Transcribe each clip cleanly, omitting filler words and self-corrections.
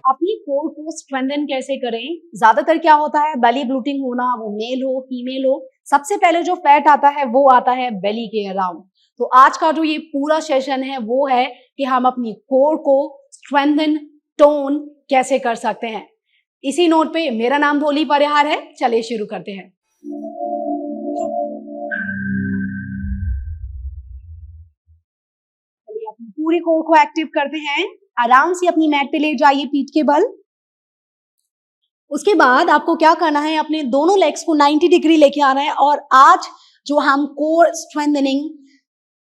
अपनी कोर को स्ट्रेंथन कैसे करें। ज्यादातर क्या होता है, बेली ब्लूटिंग होना, वो मेल हो फीमेल हो, सबसे पहले जो फैट आता है वो आता है बेली के अराउंड। तो आज का जो ये पूरा सेशन है वो है कि हम अपनी कोर को स्ट्रेंथन टोन कैसे कर सकते हैं। इसी नोट पे मेरा नाम भोली परिहार है, चलिए शुरू करते हैं। चलिए अपनी पूरी कोर को एक्टिव करते हैं। आराम से अपनी मैट पे लेट जाइए पीठ के बल। उसके बाद आपको क्या करना है, अपने दोनों लेग्स को 90 डिग्री लेके आना है। और आज जो हम कोर स्ट्रेंथनिंग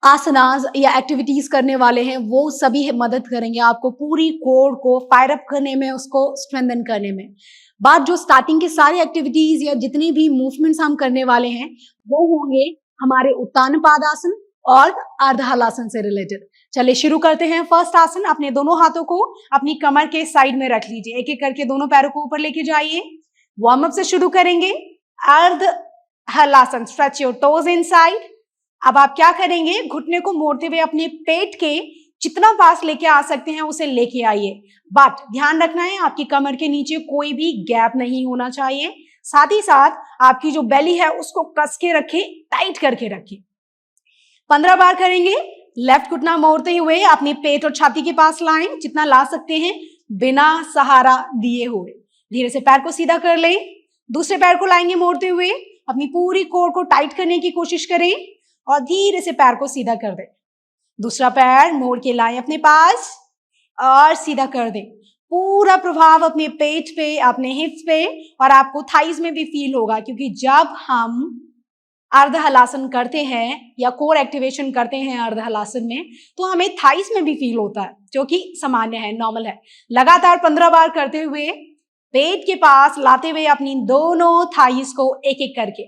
आसनास या एक्टिविटीज करने वाले हैं वो सभी मदद करेंगे आपको पूरी कोर को फायर अप करने में, उसको स्ट्रेंथन करने में। बात जो स्टार्टिंग के सारे एक्टिविटीज या जितने भी मूवमेंट्स हम करने वाले हैं वो होंगे हमारे उत्तान पादासन और अर्ध हलासन से रिलेटेड। चलिए शुरू करते हैं। फर्स्ट आसन, अपने दोनों हाथों को अपनी कमर के साइड में रख लीजिए, एक एक करके दोनों पैरों को ऊपर लेके जाइए। वार्म अप से शुरू करेंगे। अर्ध halasana, stretch your toes inside. अब आप क्या करेंगे, घुटने को मोड़ते हुए अपने पेट के जितना पास लेके आ सकते हैं उसे लेके आइए। बट ध्यान रखना है आपकी कमर के नीचे कोई भी गैप नहीं होना चाहिए। साथ ही साथ आपकी जो बेली है उसको कस के रखें, टाइट करके रखें। 15 बार करेंगे। लेफ्ट घुटना मोड़ते हुए अपनी पेट और छाती के पास लाएं, जितना ला सकते हैं बिना सहारा दिए हुए। धीरे से पैर को सीधा कर लें। दूसरे पैर को लाएंगे मोड़ते हुए, अपनी पूरी कोर को टाइट करने की कोशिश करें और धीरे से पैर को सीधा कर दें। दूसरा पैर मोड़ के लाएं अपने पास और सीधा कर दें। पूरा प्रभाव अपने पेट पे, अपने हिप्स पे और आपको थाइज में भी फील होगा, क्योंकि जब हम अर्ध हलासन करते हैं या कोर एक्टिवेशन करते हैं अर्ध हलासन में तो हमें थाइस में भी फील होता है, जो कि सामान्य है, नॉर्मल है। लगातार 15 बार करते हुए पेट के पास लाते हुए अपनी दोनों थाइस को एक एक करके।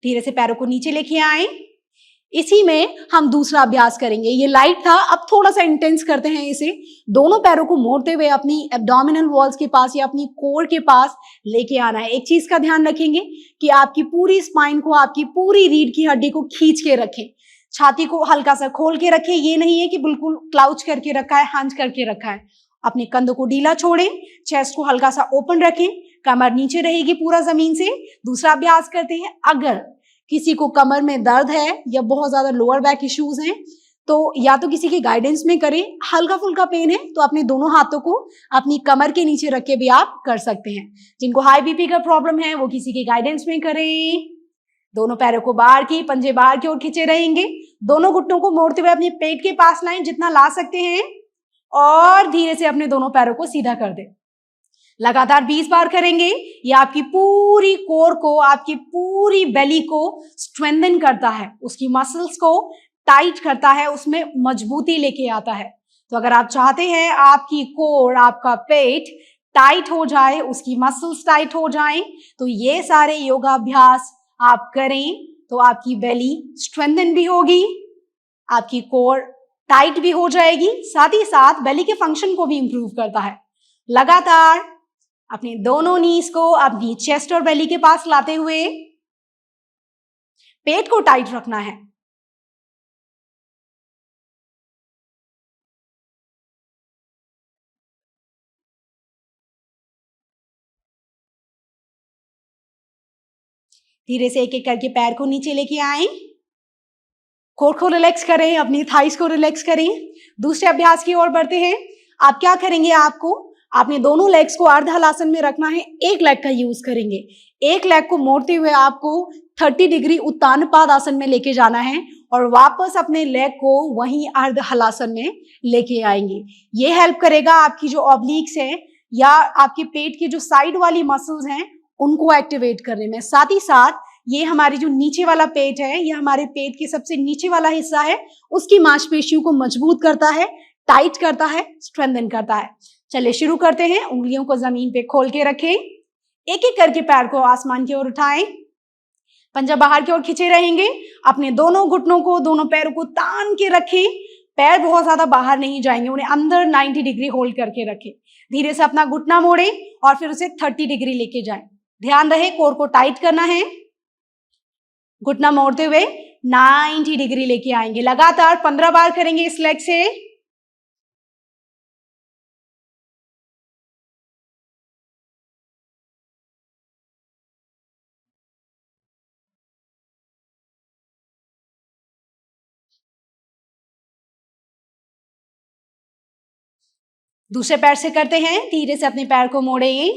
धीरे से पैरों को नीचे लेके आए। इसी में हम दूसरा अभ्यास करेंगे। ये लाइट था, अब थोड़ा सा इंटेंस करते हैं इसे। दोनों पैरों को मोड़ते हुए अपनी एब्डोमिनल वॉल्स के पास या अपनी कोर के पास लेके आना है। एक चीज का ध्यान रखेंगे कि आपकी पूरी स्पाइन को, आपकी पूरी रीढ़ की हड्डी को खींच के रखें। छाती को हल्का सा खोल के रखें, ये नहीं है कि बिल्कुल क्लाउच करके रखा है, हंच करके रखा है। अपने कंधों को ढीला छोड़ें, चेस्ट को हल्का सा ओपन रखें, कमर नीचे रहेगी पूरा जमीन से। दूसरा अभ्यास करते हैं। अगर किसी को कमर में दर्द है या बहुत ज्यादा लोअर बैक इश्यूज हैं तो या तो किसी के गाइडेंस में करें। हल्का फुल्का पेन है तो अपने दोनों हाथों को अपनी कमर के नीचे रख के भी आप कर सकते हैं। जिनको हाई बीपी का प्रॉब्लम है वो किसी के गाइडेंस में करें। दोनों पैरों को बाहर की, पंजे बाहर की ओर खींचे रहेंगे। दोनों घुटनों को मोड़ते हुए अपने पेट के पास लाएं, जितना ला सकते हैं, और धीरे से अपने दोनों पैरों को सीधा कर दें। लगातार 20 बार करेंगे। ये आपकी पूरी कोर को, आपकी पूरी बेली को स्ट्रेंथन करता है, उसकी मसल्स को टाइट करता है, उसमें मजबूती लेके आता है। तो अगर आप चाहते हैं आपकी कोर, आपका पेट टाइट हो जाए, उसकी मसल्स टाइट हो जाएं, तो ये सारे योगाभ्यास आप करें तो आपकी बेली स्ट्रेंथन भी होगी, आपकी कोर टाइट भी हो जाएगी, साथ ही साथ बेली के फंक्शन को भी इंप्रूव करता है। लगातार अपने दोनों नीज को अपनी चेस्ट और बेली के पास लाते हुए पेट को टाइट रखना है। धीरे से एक एक करके पैर को नीचे लेके आए, कोर को रिलैक्स करें, अपनी थाइस को रिलैक्स करें। दूसरे अभ्यास की ओर बढ़ते हैं। आप क्या करेंगे, आपको अपने दोनों लेग्स को अर्ध हलासन में रखना है। एक लेग का यूज करेंगे। एक लेग को मोड़ते हुए आपको 30 डिग्री उत्तान पादासन में लेके जाना है और वापस अपने लेग को वहीं अर्ध हलासन में लेके आएंगे। ये हेल्प करेगा आपकी जो ऑब्लिक्स है या आपके पेट की जो साइड वाली मसल्स हैं उनको एक्टिवेट करने में। साथ ही साथ ये हमारी जो नीचे वाला पेट है, ये हमारे पेट के सबसे नीचे वाला हिस्सा है, उसकी मांसपेशियों को मजबूत करता है, टाइट करता है, स्ट्रेंथन करता है। चलिए शुरू करते हैं। उंगलियों को जमीन पे खोल के रखें, एक एक करके पैर को आसमान की ओर उठाएं, पंजा बाहर की ओर खींचे रहेंगे। अपने दोनों घुटनों को, दोनों पैरों को तान के रखें। पैर बहुत ज्यादा बाहर नहीं जाएंगे, उन्हें अंदर 90 डिग्री होल्ड करके रखें। धीरे से अपना घुटना मोड़ें और फिर उसे 30 डिग्री लेके जाएं। ध्यान रहे कोर को टाइट करना है। घुटना मोड़ते हुए 90 डिग्री लेके आएंगे। लगातार 15 बार करेंगे इस लेग से। दूसरे पैर से करते हैं, धीरे से अपने पैर को मोड़ेंगे,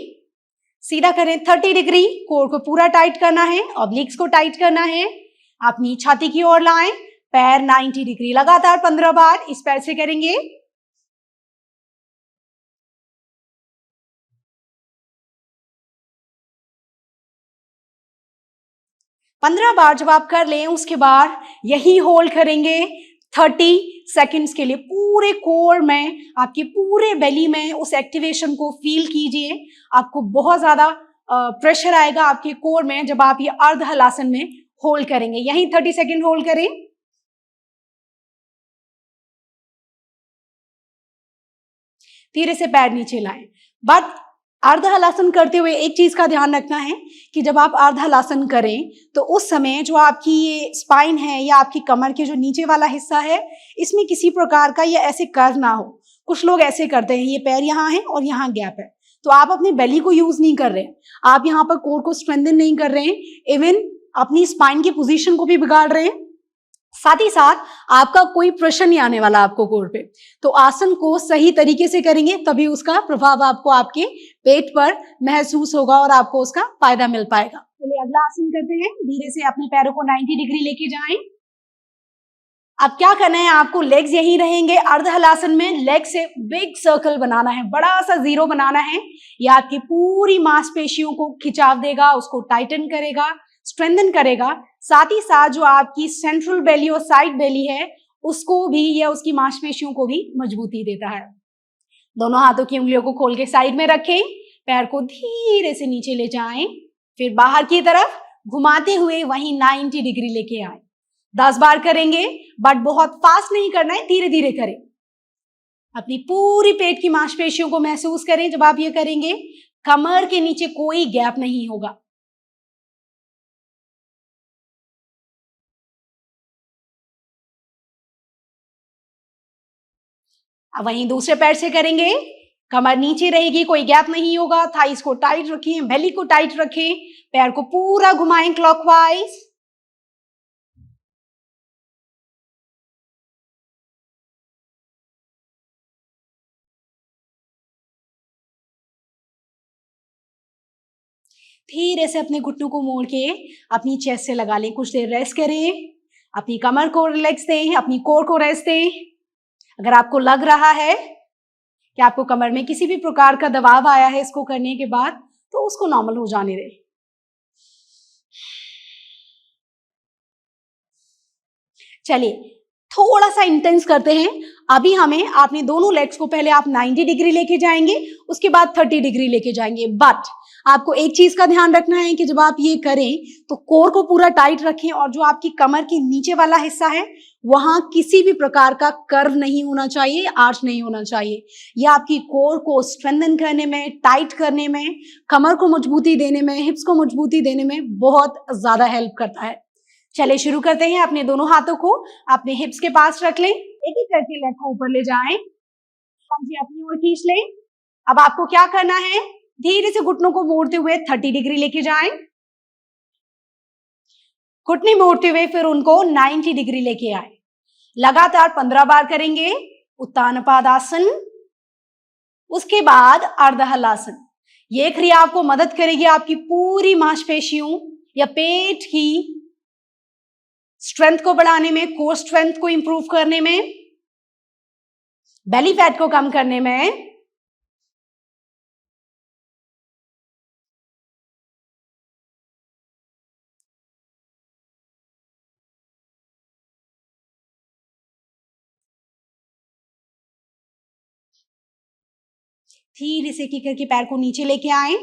सीधा करें 30 डिग्री। कोर को पूरा टाइट करना है, ऑब्लिक्स को टाइट करना है, अपनी छाती की ओर लाएं, पैर 90 डिग्री। लगातार 15 बार इस पैर से करेंगे। पंद्रह बार जब आप कर लें उसके बाद यही होल्ड करेंगे 30 सेकंड्स के लिए। पूरे कोर में, आपके पूरे बेली में उस एक्टिवेशन को फील कीजिए। आपको बहुत ज्यादा प्रेशर आएगा आपके कोर में जब आप ये अर्ध हलासन में होल्ड करेंगे। यही 30 सेकंड होल्ड करें। धीरे से पैर नीचे लाएं। बट अर्ध हलासन करते हुए एक चीज का ध्यान रखना है कि जब आप अर्ध हलासन करें तो उस समय जो आपकी ये स्पाइन है या आपकी कमर के जो नीचे वाला हिस्सा है, इसमें किसी प्रकार का ये ऐसे कर्व ना हो। कुछ लोग ऐसे करते हैं, ये पैर यहाँ है और यहाँ गैप है, तो आप अपनी बेली को यूज नहीं कर रहे हैं, आप यहाँ पर कोर को स्ट्रेंथन नहीं कर रहे हैं, इवन अपनी स्पाइन की पोजीशन को भी बिगाड़ रहे हैं। साथ ही साथ आपका कोई प्रेशर नहीं आने वाला आपको कोर पे। तो आसन को सही तरीके से करेंगे तभी उसका प्रभाव आपको आपके पेट पर महसूस होगा और आपको उसका फायदा मिल पाएगा। चलिए अगला आसन करते हैं। धीरे से अपने पैरों को 90 डिग्री लेके जाएं। अब क्या करना है, आपको लेग्स यही रहेंगे अर्ध हलासन में। लेग से बिग सर्कल बनाना है, बड़ा सा जीरो बनाना है। यह आपकी पूरी मांसपेशियों को खिंचाव देगा, उसको टाइटन करेगा, स्ट्रेंथन करेगा। साथ ही साथ जो आपकी सेंट्रल बेली और साइड बेली है उसको भी, या उसकी मांसपेशियों को भी मजबूती देता है। दोनों हाथों की उंगलियों को खोल के साइड में रखें, पैर को धीरे से नीचे ले जाएं, फिर बाहर की तरफ घुमाते हुए वहीं 90 डिग्री लेके आए। 10 बार करेंगे, बट बहुत फास्ट नहीं करना है, धीरे धीरे करें। अपनी पूरी पेट की मांसपेशियों को महसूस करें। जब आप ये करेंगे कमर के नीचे कोई गैप नहीं होगा। अब वहीं दूसरे पैर से करेंगे, कमर नीचे रहेगी, कोई गैप नहीं होगा। थाइस को टाइट रखें, बेली को टाइट रखें, पैर को पूरा घुमाएं क्लॉकवाइज। धीरे से अपने घुटनों को मोड़ के अपनी चेस्ट से लगा लें। कुछ देर रेस्ट करें, अपनी कमर को रिलैक्स दें, अपनी कोर को रेस्ट दें। अगर आपको लग रहा है कि आपको कमर में किसी भी प्रकार का दबाव आया है इसको करने के बाद, तो उसको नॉर्मल हो जाने दें। चलिए थोड़ा सा इंटेंस करते हैं। अभी हमें अपने दोनों लेग्स को पहले आप 90 डिग्री लेके जाएंगे, उसके बाद 30 डिग्री लेके जाएंगे। बट आपको एक चीज का ध्यान रखना है कि जब आप ये करें तो कोर को पूरा टाइट रखें और जो आपकी कमर के नीचे वाला हिस्सा है वहां किसी भी प्रकार का कर्व नहीं होना चाहिए, आर्च नहीं होना चाहिए। यह आपकी कोर को स्ट्रेंथन करने में, टाइट करने में, कमर को मजबूती देने में, हिप्स को मजबूती देने में बहुत ज्यादा हेल्प करता है। चलिए शुरू करते हैं। अपने दोनों हाथों को अपने हिप्स के पास रख लें, एक एक करके लेग को ऊपर ले जाएं, अपनी ओर खींच लें। अब आपको क्या करना है, धीरे से घुटनों को मोड़ते हुए 30 डिग्री लेके जाएं, घुटने मोड़ते हुए फिर उनको 90 डिग्री लेके आए। लगातार 15 बार करेंगे उत्तानपादासन, उसके बाद अर्ध हलासन। ये क्रिया आपको मदद करेगी आपकी पूरी मांसपेशियों या पेट की स्ट्रेंथ को बढ़ाने में, कोर स्ट्रेंथ को इंप्रूव करने में, बेली फैट को कम करने में। धीरे से की करके पैर को नीचे लेके आए,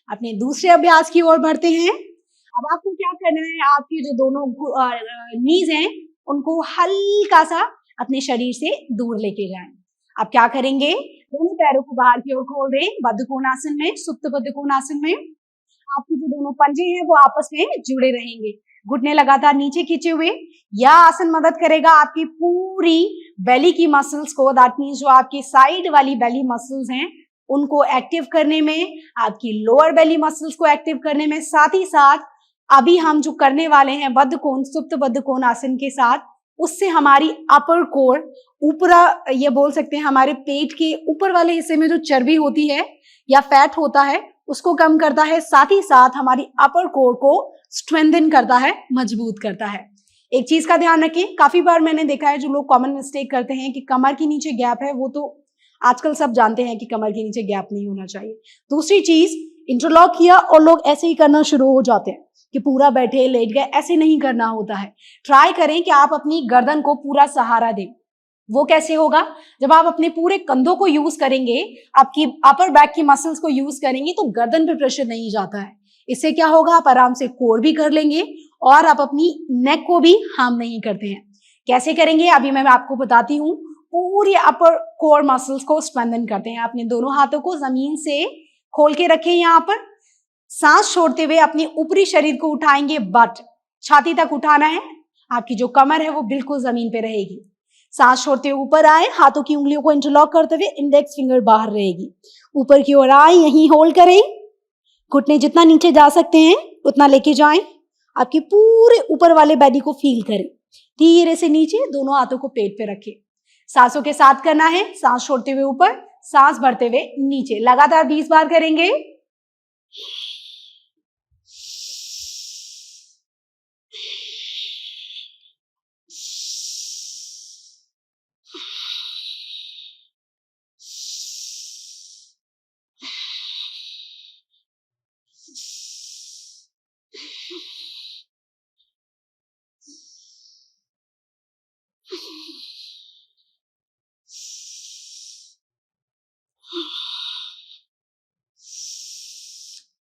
अपने दूसरे अभ्यास की ओर बढ़ते हैं। अब आपको क्या करना है, आपकी जो दोनों नीज हैं उनको हल्का सा अपने शरीर से दूर लेके जाएं। अब क्या करेंगे, दोनों पैरों को बाहर की ओर खोल दें, बद्ध कोणासन में, सुप्त बद्ध कोणासन में। आपके जो दोनों पंजे हैं वो आपस में जुड़े रहेंगे। घुटने लगातार नीचे खींचे हुए। यह आसन मदद करेगा आपकी पूरी बेली की मसल्स को, दैट मीन्स जो आपकी साइड वाली बेली मसल्स हैं उनको एक्टिव करने में, आपकी लोअर बेली मसल्स को एक्टिव करने में, साथ ही साथ अभी हम जो करने वाले हैं बद्ध कोण, सुप्त बद्ध कोण आसन के साथ, उससे हमारी अपर कोर, ऊपरा ये बोल सकते हैं हमारे पेट के ऊपर वाले हिस्से में जो चर्बी होती है या फैट होता है उसको कम करता है, साथ ही साथ हमारी अपर कोर को स्ट्रेंथन करता है, मजबूत करता है। एक चीज का ध्यान रखें, काफी बार मैंने देखा है जो लोग कॉमन मिस्टेक करते हैं कि कमर के नीचे गैप है, वो तो आजकल सब जानते हैं कि कमर के नीचे गैप नहीं होना चाहिए। दूसरी चीज, इंटरलॉक किया और लोग ऐसे ही करना शुरू हो जाते हैं कि पूरा बैठे लेट गए, ऐसे नहीं करना होता है। ट्राई करें कि आप अपनी गर्दन को पूरा सहारा दें। वो कैसे होगा? जब आप अपने पूरे कंधों को यूज करेंगे, आपकी अपर बैक की मसल्स को यूज करेंगे तो गर्दन पे प्रेशर नहीं जाता है। इससे क्या होगा? आप आराम से कोर भी कर लेंगे और आप अपनी नेक को भी हार्म नहीं करते हैं। कैसे करेंगे अभी मैं आपको बताती हूँ। पूरी अपर कोर मसल्स को स्ट्रेंथन करते हैं। अपने दोनों हाथों को जमीन से खोल के रखें, यहाँ पर सांस छोड़ते हुए अपने ऊपरी शरीर को उठाएंगे, बट छाती तक उठाना है। आपकी जो कमर है वो बिल्कुल जमीन पे रहेगी। सांस छोड़ते हुए ऊपर आए, हाथों की उंगलियों को इंटरलॉक करते हुए इंडेक्स फिंगर बाहर रहेगी, ऊपर की ओर आए, यहीं होल्ड करें। घुटने जितना नीचे जा सकते हैं उतना लेके जाएं। आपके पूरे ऊपर वाले बॉडी को फील करें। धीरे से नीचे, दोनों हाथों को पेट पे रखें। सांसों के साथ करना है। सांस छोड़ते हुए ऊपर, सांस भरते हुए नीचे, लगातार 20 बार करेंगे।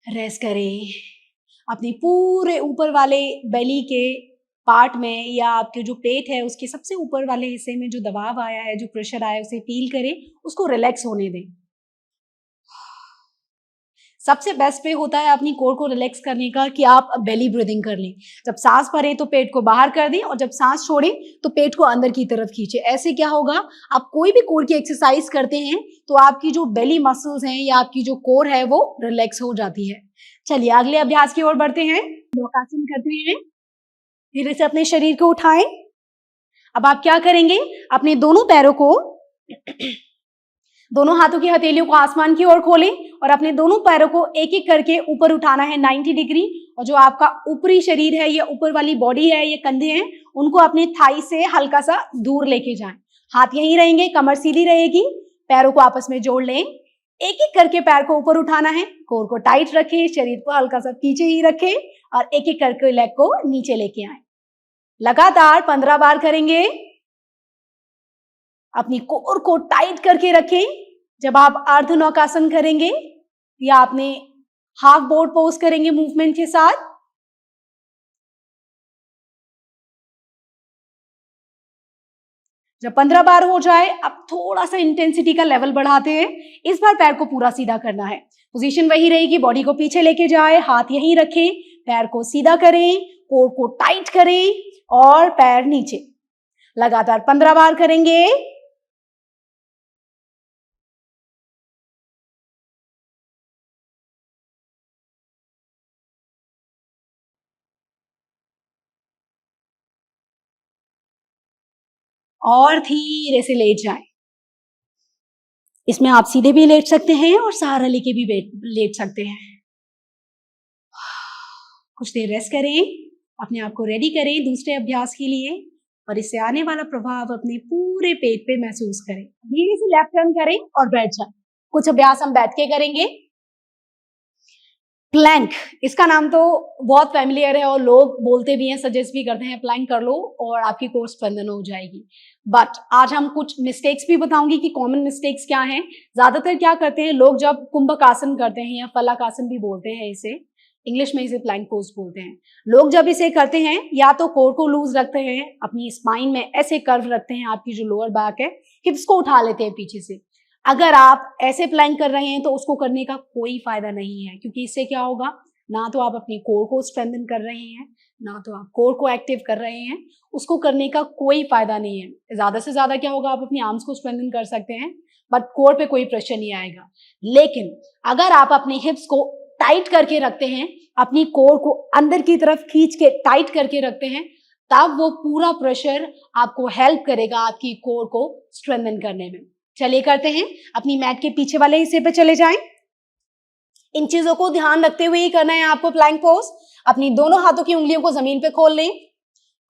रेस्ट करें। अपने पूरे ऊपर वाले बेली के पार्ट में या आपके जो पेट है उसके सबसे ऊपर वाले हिस्से में जो दबाव आया है, जो प्रेशर आया है, उसे फील करें, उसको रिलैक्स होने दें। सबसे बेस्ट वे होता है अपनी कोर को रिलैक्स करने का कि आप बेली ब्रीदिंग कर लें। जब सांस भरें तो पेट को बाहर कर दें और जब सांस छोड़ें तो पेट को अंदर की तरफ खींचे। ऐसे क्या होगा? आप कोई भी कोर की एक्सरसाइज करते हैं तो आपकी जो बेली मसल्स हैं या आपकी जो कोर है वो रिलैक्स हो जाती है। चलिए अगले अभ्यास की ओर बढ़ते हैं। योगासन करते हैं। धीरे से अपने शरीर को उठाएं। अब आप क्या करेंगे? अपने दोनों पैरों को, दोनों हाथों की हथेलियों को आसमान की ओर खोलें और अपने दोनों पैरों को एक एक करके ऊपर उठाना है 90 डिग्री। और जो आपका ऊपरी शरीर है, ये ऊपर वाली बॉडी है, ये कंधे हैं, उनको अपने थाई से हल्का सा दूर लेके जाएं। हाथ यहीं रहेंगे, कमर सीधी रहेगी, पैरों को आपस में जोड़ लें। एक एक करके पैर को ऊपर उठाना है। कोर को टाइट रखें, शरीर को हल्का सा पीछे ही रखें और एक एक करके लेग को नीचे लेके आए। लगातार 15 बार करेंगे। अपनी कोर को टाइट करके रखें। जब आप अर्ध नौकासन करेंगे या आपने हाफ बोर्ड पोज करेंगे मूवमेंट के साथ, जब 15 बार हो जाए अब थोड़ा सा इंटेंसिटी का लेवल बढ़ाते हैं। इस बार पैर को पूरा सीधा करना है। पोजीशन वही रहेगी, बॉडी को पीछे लेके जाए, हाथ यहीं रखें, पैर को सीधा करें, कोर को टाइट करें और पैर नीचे। लगातार 15 बार करेंगे। और धीरे से लेट जाएं। इसमें आप सीधे भी लेट सकते हैं और सहारा लेके भी लेट सकते हैं। कुछ देर रेस्ट करें, अपने आप को रेडी करें दूसरे अभ्यास के लिए और इससे आने वाला प्रभाव अपने पूरे पेट पे महसूस करें। धीरे से लेफ्ट टर्न करें और बैठ जाएं। कुछ अभ्यास हम बैठ के करेंगे। प्लैंक, इसका नाम तो बहुत फैमिलियर है और लोग बोलते भी हैं, सजेस्ट भी करते हैं प्लैंक कर लो और आपकी कोर स्ट्रेंथन हो जाएगी। बट आज हम कुछ मिस्टेक्स भी बताऊंगी कि कॉमन मिस्टेक्स क्या हैं। ज्यादातर क्या करते हैं लोग, जब कुंभकासन करते हैं या फलाकासन भी बोलते हैं इसे, इंग्लिश में इसे प्लैंक पोज बोलते हैं। लोग जब इसे करते हैं या तो कोर को लूज रखते हैं, अपनी स्पाइन में ऐसे कर्व रखते हैं, आपकी जो लोअर बैक है, हिप्स को उठा लेते हैं पीछे से। अगर आप ऐसे प्लैंक कर रहे हैं तो उसको करने का कोई फायदा नहीं है, क्योंकि इससे क्या होगा, ना तो आप अपनी कोर को स्ट्रेंथन कर रहे हैं, ना तो आप कोर को एक्टिव कर रहे हैं, उसको करने का कोई फायदा नहीं है। ज्यादा से ज्यादा क्या होगा, आप अपनी आर्म्स को स्ट्रेंथन कर सकते हैं, बट कोर पे कोई प्रेशर नहीं आएगा। लेकिन अगर आप अपने हिप्स को टाइट करके रखते हैं, अपनी कोर को अंदर की तरफ खींच के टाइट करके रखते हैं, तब वो पूरा प्रेशर आपको हेल्प करेगा आपकी कोर को स्ट्रेंथन करने में। चलिए करते हैं, अपनी मैट के पीछे वाले हिस्से पे चले जाएं। इन चीजों को ध्यान रखते हुए ही करना है आपको प्लैंक पोज। अपनी दोनों हाथों की उंगलियों को जमीन पे खोल लें।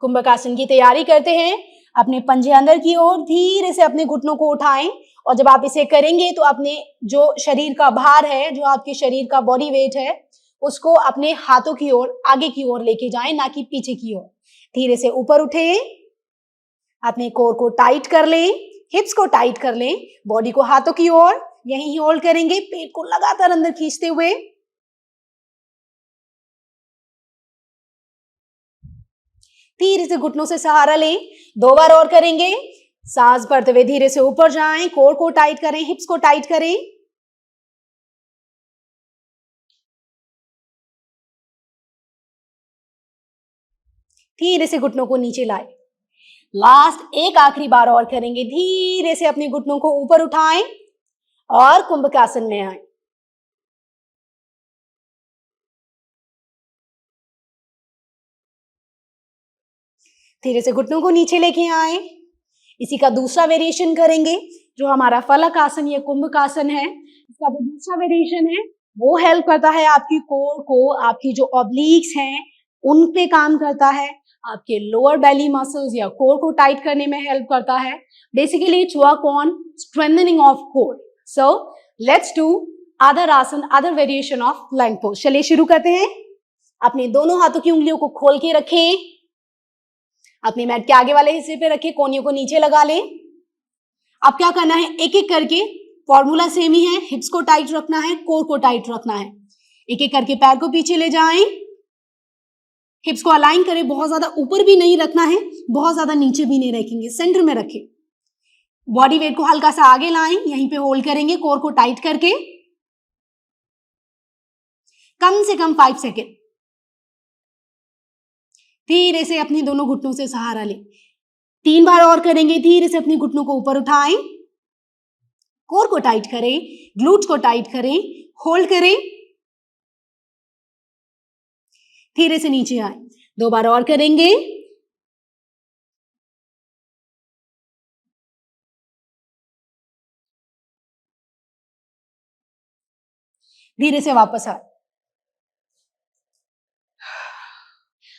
कुंभक आसन की तैयारी करते हैं। अपने पंजे अंदर की ओर धीरे से अपने घुटनों को उठाएं, और जब आप इसे करेंगे तो अपने जो शरीर का भार है, जो आपके शरीर का बॉडी वेट है, उसको अपने हाथों की ओर आगे की ओर लेके जाएं, ना कि पीछे की ओर। धीरे से ऊपर उठे, अपने कोर को टाइट कर लें, हिप्स को टाइट कर लें, बॉडी को हाथों की ओर यहीं होल्ड करेंगे, पेट को लगातार अंदर खींचते हुए। धीरे से घुटनों से सहारा लें, 2 बार और करेंगे। सांस भरते हुए धीरे से ऊपर जाएं, कोर को टाइट करें, हिप्स को टाइट करें। धीरे से घुटनों को नीचे लाएं। लास्ट एक आखिरी बार और करेंगे। धीरे से अपने घुटनों को ऊपर उठाएं और कुंभक आसन में आएं। धीरे से घुटनों को नीचे लेके आए। इसी का दूसरा वेरिएशन करेंगे, जो हमारा फलक आसन या कुंभक आसन है। इसका जो दूसरा वेरिएशन है वो हेल्प करता है आपकी कोर को, आपकी जो ऑब्लिक्स हैं उन पे काम करता है, आपके लोअर बेली मसल्स या कोर को टाइट करने में हेल्प करता है। Basically it's work on strengthening of core. So let's do other asana, other variation of plank pose. चलिए शुरू करते हैं। अपने दोनों हाथों की उंगलियों को खोल के रखें, अपने मैट के आगे वाले हिस्से पे रखें, कोहनियों को नीचे लगा लें। अब क्या करना है, एक एक करके, फॉर्मूला सेम ही है, हिप्स को टाइट रखना है, कोर को टाइट रखना है। एक एक करके पैर को पीछे ले जाएं, हिप्स को अलाइन करें, बहुत ज्यादा ऊपर भी नहीं रखना है, बहुत ज्यादा नीचे भी नहीं रखेंगे, सेंटर में रखें। बॉडी वेट को हल्का सा आगे लाएं, यहीं पे होल्ड करेंगे कोर को टाइट करके, कम से कम 5 सेकेंड। धीरे से अपनी दोनों घुटनों से सहारा लें। 3 बार और करेंगे। धीरे से अपनी घुटनों को ऊपर उठाएं, कोर को टाइट करें, ग्लूट्स को टाइट करें, होल्ड करें, धीरे से नीचे आए। 2 बार और करेंगे। धीरे से वापस आए।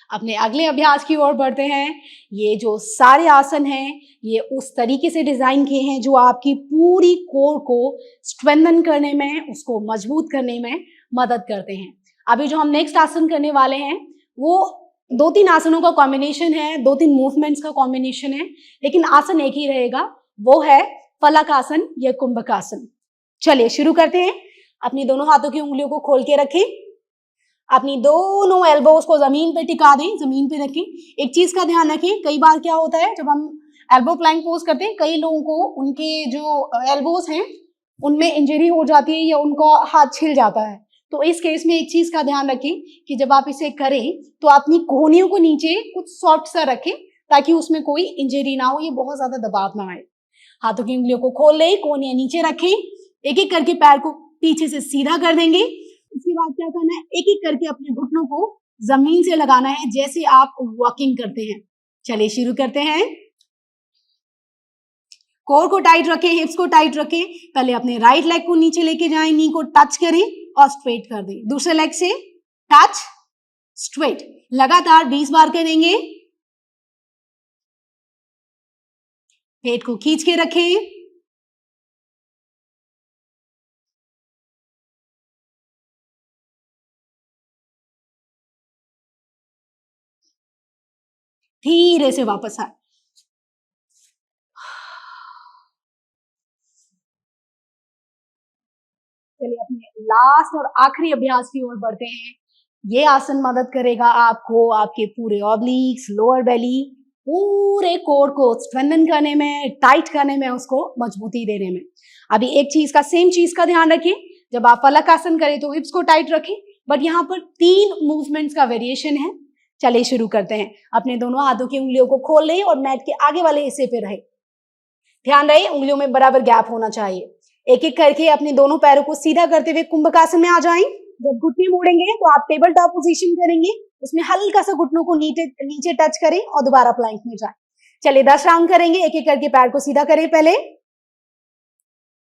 अपने अगले अभ्यास की ओर बढ़ते हैं। ये जो सारे आसन हैं ये उस तरीके से डिजाइन किए हैं जो आपकी पूरी कोर को स्ट्रेंथन करने में, उसको मजबूत करने में मदद करते हैं। अभी जो हम नेक्स्ट आसन करने वाले हैं वो 2-3 आसनों का कॉम्बिनेशन है, 2-3 मूवमेंट्स का कॉम्बिनेशन है, लेकिन आसन एक ही रहेगा, वो है फलक आसन या कुंभक आसन। चलिए शुरू करते हैं। अपनी दोनों हाथों की उंगलियों को खोल के रखें, अपनी दोनों एल्बोज को जमीन पे टिका दें, जमीन पे रखें। एक चीज का ध्यान रखें, कई बार क्या होता है जब हम एल्बो प्लैंक पोज करते हैं, कई लोगों को उनके जो एल्बोज हैं उनमें इंजरी हो जाती है या उनका हाथ छिल जाता है। तो इस केस में एक चीज का ध्यान रखें कि जब आप इसे करें तो अपनी कोहनियों को नीचे कुछ सॉफ्ट सा रखें ताकि उसमें कोई इंजरी ना हो, ये बहुत ज्यादा दबाव ना आए। हाथों की उंगलियों को खोल लें, कोहनियां नीचे रखें, एक एक करके पैर को पीछे से सीधा कर देंगे। उसके बाद क्या करना है, एक एक करके अपने घुटनों को जमीन से लगाना है जैसे आप वॉकिंग करते हैं। चलिए शुरू करते हैं। कोर को टाइट रखें, हिप्स को टाइट रखें। पहले अपने राइट लेग को नीचे लेके जाएं, नी को टच करें और स्ट्रेट कर दें। दूसरे लेग से टच, स्ट्रेट, लगातार 20 बार करेंगे। पेट को खींच के रखें, धीरे से वापस आए। चलिए अपने लास्ट और आखिरी अभ्यास की ओर बढ़ते हैं। ये आसन मदद करेगा आपको आपके पूरे ऑब्लिक्स, लोअर बेली, पूरे कोर को स्ट्रेंथन करने में, टाइट करने में, उसको मजबूती देने में। अभी एक चीज का, सेम चीज का ध्यान रखें, जब आप फलक आसन करें तो हिप्स को टाइट रखें, बट यहाँ पर 3 मूवमेंट्स का वेरिएशन है। चलिए शुरू करते हैं। अपने दोनों हाथों की उंगलियों को खोल लें और मैट के आगे वाले हिस्से पे रहे। ध्यान रहे उंगलियों में बराबर गैप होना चाहिए। एक एक करके अपने दोनों पैरों को सीधा करते हुए कुंभकासन में आ जाएं। जब घुटने मोड़ेंगे तो आप टेबल टॉप पोजीशन करेंगे, उसमें हल्का सा घुटनों को नीचे टच करें और दोबारा प्लैंक में जाएं। चलिए 10 राउंड करेंगे। एक एक करके पैर को सीधा करें। पहले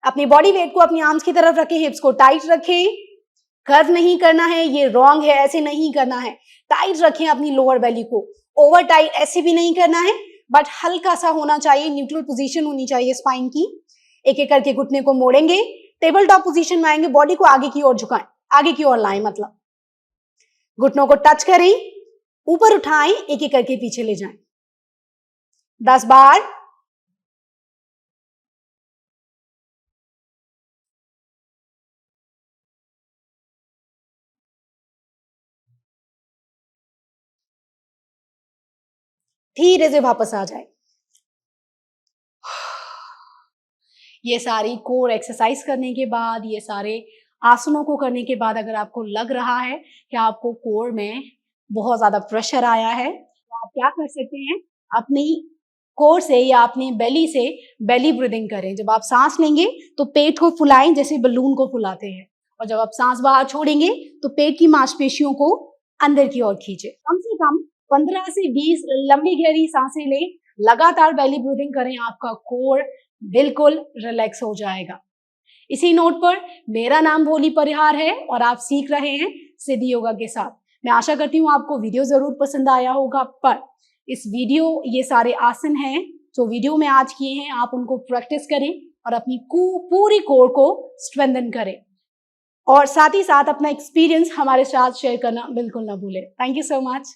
अपनी बॉडी वेट को अपनी आर्म्स की तरफ रखें, हिप्स को टाइट रखें। कर्व नहीं करना है, ये रॉन्ग है, ऐसे नहीं करना है। टाइट रखें अपनी लोअर बेली को, ओवर टाइट ऐसे भी नहीं करना है, बट हल्का सा होना चाहिए, न्यूट्रल पोजीशन होनी चाहिए स्पाइन की। एक एक करके घुटने को मोड़ेंगे, टेबल टॉप पोजीशन में आएंगे, बॉडी को आगे की ओर झुकाएं, आगे की ओर लाएं, मतलब घुटनों को टच करें, ऊपर उठाएं, एक एक करके पीछे ले जाएं। 10 बार। धीरे से वापस आ जाए। ये सारी कोर एक्सरसाइज करने के बाद, ये सारे आसनों को करने के बाद अगर आपको लग रहा है कि आपको कोर में बहुत ज्यादा प्रेशर आया है, तो आप क्या कर सकते हैं, अपनी कोर से या अपनी बेली से बेली ब्रीदिंग करें। जब आप सांस लेंगे तो पेट को फुलाएं जैसे बलून को फुलाते हैं, और जब आप सांस बाहर छोड़ेंगे तो पेट की मांसपेशियों को अंदर की ओर खींचे। कम से कम 15 से 20 लंबी गहरी सांसें लें, लगातार बेली ब्रीदिंग करें, आपका कोर बिल्कुल रिलैक्स हो जाएगा। इसी नोट पर मेरा नाम भोली परिहार है और आप सीख रहे हैं सिद्धि योगा के साथ। मैं आशा करती हूँ आपको वीडियो जरूर पसंद आया होगा, पर इस वीडियो, ये सारे आसन हैं जो वीडियो में आज किए हैं, आप उनको प्रैक्टिस करें और अपनी पूरी कोर को स्ट्रेंथन करें, और साथ ही साथ अपना एक्सपीरियंस हमारे साथ शेयर करना बिल्कुल ना भूलें। Thank you so much.